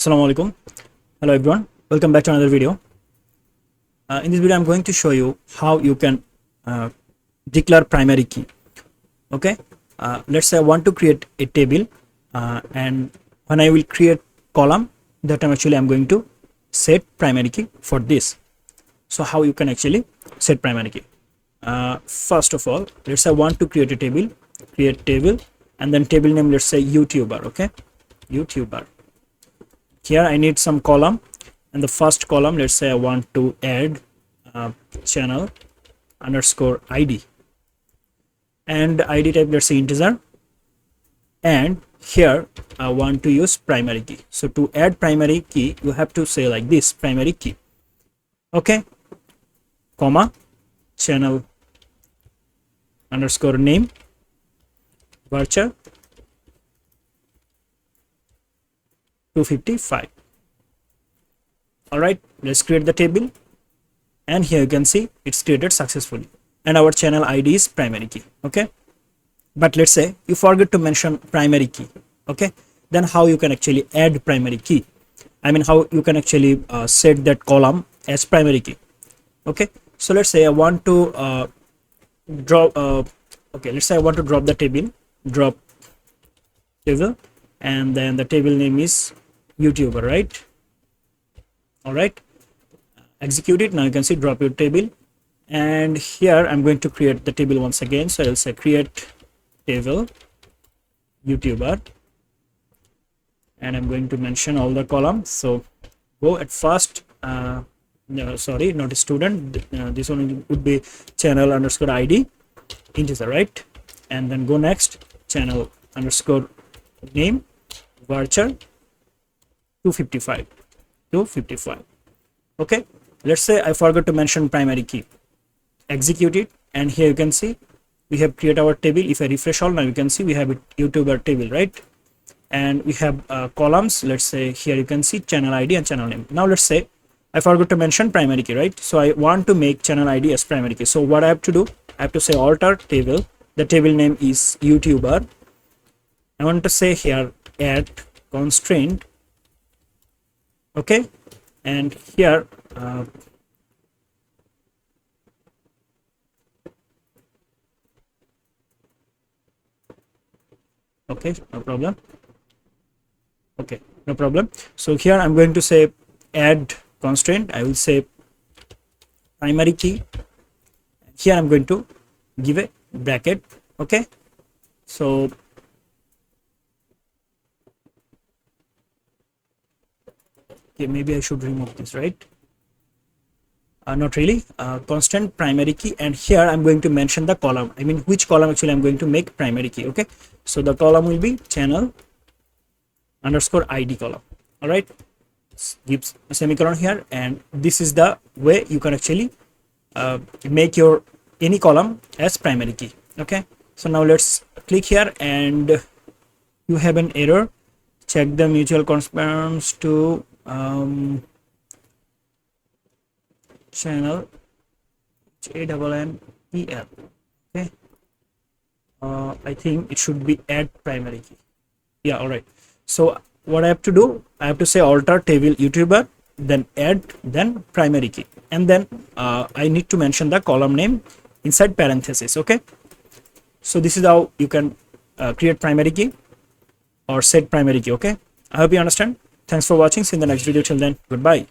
Assalamu alaikum. Hello everyone. Welcome back to another video. In this video, I'm going to show you how you can declare primary key. Okay. Let's say I want to create a table, and when I will create column, that time actually I'm going to set primary key for this. So how you can actually set primary key? First of all, let's say I want to create a table. Create table, and then table name. Let's say YouTuber. Okay, YouTuber. Here I need some column, and the first column, let's say I want to add channel underscore ID, and ID type, let's say integer, and here I want to use primary key. So to add primary key, you have to say like this: primary key, okay, comma, channel underscore name, varchar 255. All right, let's create the table, and here you can see it's created successfully, and our channel ID is primary key. Okay, but let's say you forget to mention primary key. Okay, then how you can actually add primary key? I mean, how you can actually set that column as primary key. Okay, so let's say I want to drop okay, let's say I want to drop the table, drop table, and then the table name is YouTuber, right? All right, execute it. Now you can see drop your table, and here I'm going to create the table once again. So I'll say create table YouTuber, and I'm going to mention all the columns. So go at first, no, sorry, not a student, this one would be channel underscore ID integer, right? And then go next, channel underscore name, varchar 255. Okay, let's say I forgot to mention primary key. Execute it, and here you can see we have created our table. If I refresh all, now you can see we have a YouTuber table, right? And we have columns. Let's say here you can see channel ID and channel name. Now let's say I forgot to mention primary key, right? So I want to make channel ID as primary key. So what I have to do, I have to say alter table. The table name is YouTuber. I want to say here add constraint. Okay, and here okay, no problem. Okay, no problem. So here I'm going to say add constraint. I will say primary key. Here I'm going to give a bracket. Okay, so okay, maybe I should remove this, right? Not really. Constant primary key, and here I'm going to mention the column. I mean, which column actually I'm going to make primary key. Okay, so the column will be channel underscore ID column. All right, gives a semicolon here, and this is the way you can actually make your any column as primary key. Okay, so now let's click here, and you have an error. Check the mutual corresponds to channel ANNEL. Okay, I think it should be add primary key. Yeah, all right. So what I have to do, I have to say alter table YouTuber, then add, then primary key, and then I need to mention the column name inside parenthesis. Okay, so this is how you can create primary key or set primary key. Okay, I hope you understand. Thanks for watching. See you in the next video. Till then, goodbye.